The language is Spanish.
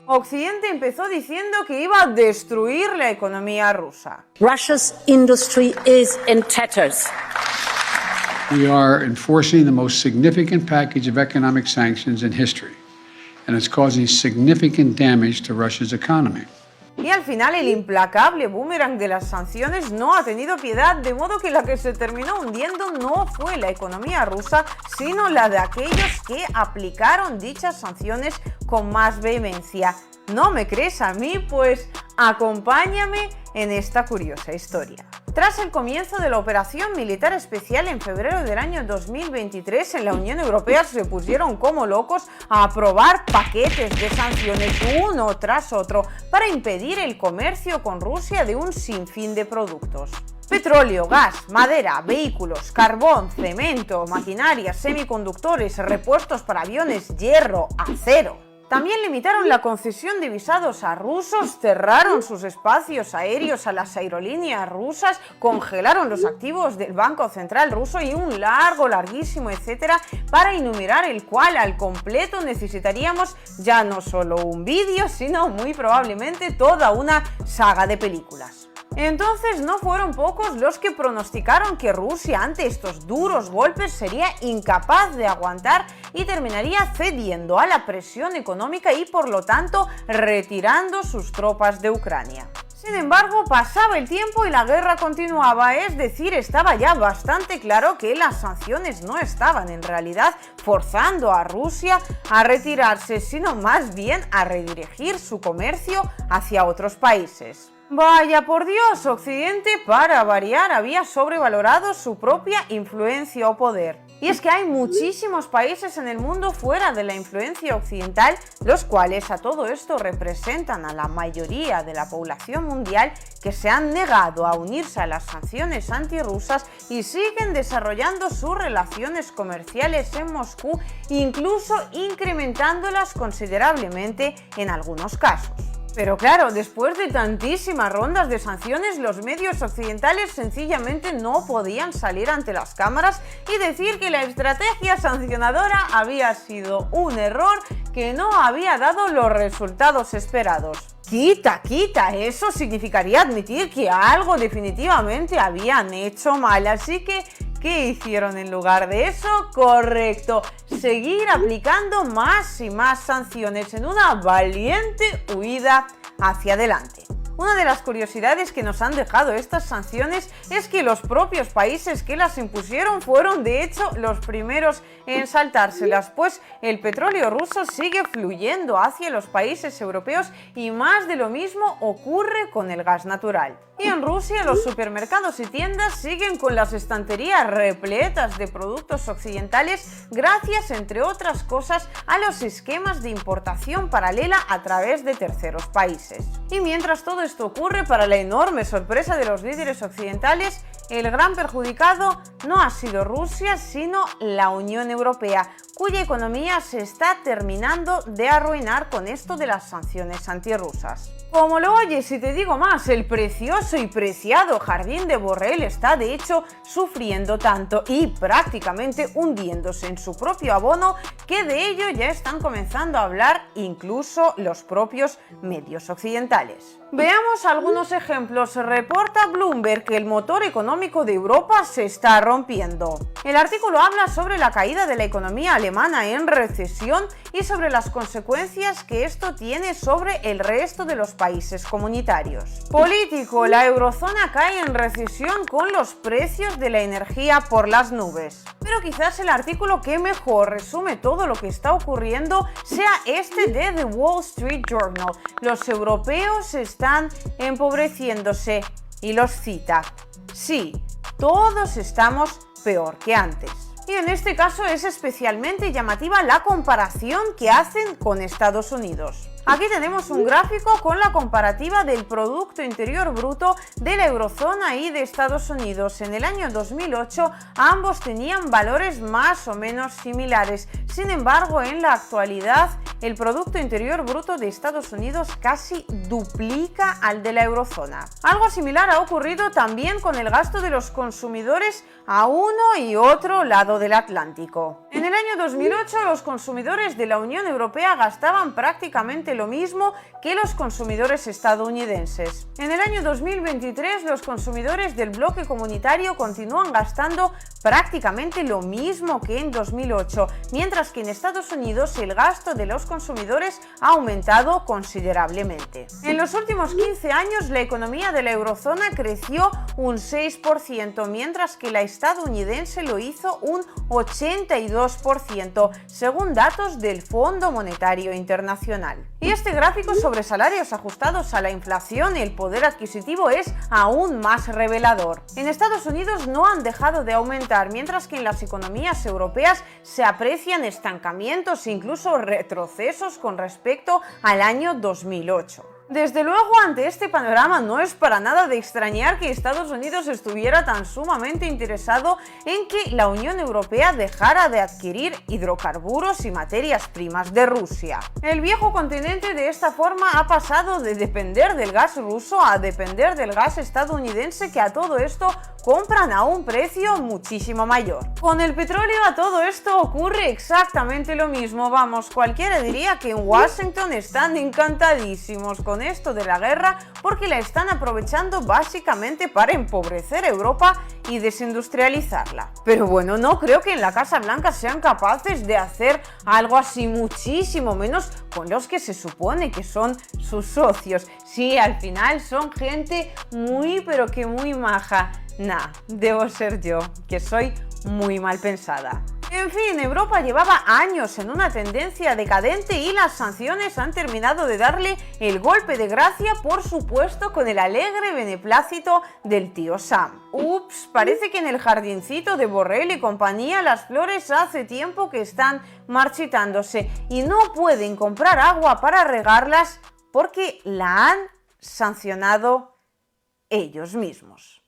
Occidente empezó diciendo que iba a destruir la economía rusa. Russia's industry is in tatters. We are enforcing the most significant package of economic sanctions in history, and it's causing significant damage to Russia's economy. Y al final el implacable boomerang de las sanciones no ha tenido piedad, de modo que la que se terminó hundiendo no fue la economía rusa, sino la de aquellos que aplicaron dichas sanciones con más vehemencia. ¿No me crees a mí? Pues acompáñame en esta curiosa historia. Tras el comienzo de la operación militar especial en febrero del año 2023, en la Unión Europea se pusieron como locos a aprobar paquetes de sanciones uno tras otro para impedir el comercio con Rusia de un sinfín de productos. Petróleo, gas, madera, vehículos, carbón, cemento, maquinaria, semiconductores, repuestos para aviones, hierro, acero. También limitaron la concesión de visados a rusos, cerraron sus espacios aéreos a las aerolíneas rusas, congelaron los activos del Banco Central ruso y un larguísimo etcétera, para enumerar el cual al completo necesitaríamos ya no solo un vídeo, sino muy probablemente toda una saga de películas. Entonces no fueron pocos los que pronosticaron que Rusia ante estos duros golpes sería incapaz de aguantar y terminaría cediendo a la presión económica y por lo tanto retirando sus tropas de Ucrania. Sin embargo, pasaba el tiempo y la guerra continuaba, es decir, estaba ya bastante claro que las sanciones no estaban en realidad forzando a Rusia a retirarse, sino más bien a redirigir su comercio hacia otros países. Vaya por Dios, Occidente, para variar, había sobrevalorado su propia influencia o poder. Y es que hay muchísimos países en el mundo fuera de la influencia occidental, los cuales a todo esto representan a la mayoría de la población mundial, que se han negado a unirse a las sanciones antirrusas y siguen desarrollando sus relaciones comerciales en Moscú, incluso incrementándolas considerablemente en algunos casos. Pero claro, después de tantísimas rondas de sanciones, los medios occidentales sencillamente no podían salir ante las cámaras y decir que la estrategia sancionadora había sido un error que no había dado los resultados esperados. Quita, eso significaría admitir que algo definitivamente habían hecho mal, así que ¿qué hicieron en lugar de eso? Correcto, seguir aplicando más y más sanciones en una valiente huida hacia adelante. Una de las curiosidades que nos han dejado estas sanciones es que los propios países que las impusieron fueron de hecho los primeros en saltárselas, pues el petróleo ruso sigue fluyendo hacia los países europeos y más de lo mismo ocurre con el gas natural. Y en Rusia los supermercados y tiendas siguen con las estanterías repletas de productos occidentales gracias, entre otras cosas, a los esquemas de importación paralela a través de terceros países. Y mientras todo esto ocurre, para la enorme sorpresa de los líderes occidentales, el gran perjudicado no ha sido Rusia, sino la Unión Europea, cuya economía se está terminando de arruinar con esto de las sanciones antirrusas. Como lo oyes y te digo más, el precioso y preciado jardín de Borrell está de hecho sufriendo tanto y prácticamente hundiéndose en su propio abono, que de ello ya están comenzando a hablar incluso los propios medios occidentales. Veamos algunos ejemplos. Reporta Bloomberg que el motor económico de Europa se está rompiendo. El artículo habla sobre la caída de la economía alemana en recesión y sobre las consecuencias que esto tiene sobre el resto de los países comunitarios. Político, la eurozona cae en recesión con los precios de la energía por las nubes. Pero quizás el artículo que mejor resume todo lo que está ocurriendo sea este de The Wall Street Journal. Los europeos están empobreciéndose y los cita. Sí, todos estamos peor que antes. Y en este caso es especialmente llamativa la comparación que hacen con Estados Unidos. Aquí tenemos un gráfico con la comparativa del Producto Interior Bruto de la eurozona y de Estados Unidos. En el año 2008 ambos tenían valores más o menos similares. Sin embargo, en la actualidad el Producto Interior Bruto de Estados Unidos casi duplica al de la eurozona. Algo similar ha ocurrido también con el gasto de los consumidores a uno y otro lado lado del Atlántico. En el año 2008 los consumidores de la Unión Europea gastaban prácticamente lo mismo que los consumidores estadounidenses. En el año 2023 los consumidores del bloque comunitario continúan gastando prácticamente lo mismo que en 2008, mientras que en Estados Unidos el gasto de los consumidores ha aumentado considerablemente. En los últimos 15 años la economía de la eurozona creció un 6%, mientras que la estadounidense lo hizo un 82%, según datos del Fondo Monetario Internacional. Y este gráfico sobre salarios ajustados a la inflación y el poder adquisitivo es aún más revelador. En Estados Unidos no han dejado de aumentar, mientras que en las economías europeas se aprecian estancamientos e incluso retrocesos con respecto al año 2008. Desde luego, ante este panorama no es para nada de extrañar que Estados Unidos estuviera tan sumamente interesado en que la Unión Europea dejara de adquirir hidrocarburos y materias primas de Rusia. El viejo continente de esta forma ha pasado de depender del gas ruso a depender del gas estadounidense, que a todo esto compran a un precio muchísimo mayor. Con el petróleo a todo esto ocurre exactamente lo mismo. Vamos, cualquiera diría que en Washington están encantadísimos con esto de la guerra porque la están aprovechando básicamente para empobrecer Europa y desindustrializarla. Pero bueno, no creo que en la Casa Blanca sean capaces de hacer algo así, muchísimo menos con los que se supone que son sus socios. Sí, al final son gente muy pero que muy maja. Nah, debo ser yo, que soy muy mal pensada. En fin, Europa llevaba años en una tendencia decadente y las sanciones han terminado de darle el golpe de gracia, por supuesto, con el alegre beneplácito del tío Sam. Ups, parece que en el jardincito de Borrell y compañía las flores hace tiempo que están marchitándose y no pueden comprar agua para regarlas porque la han sancionado ellos mismos.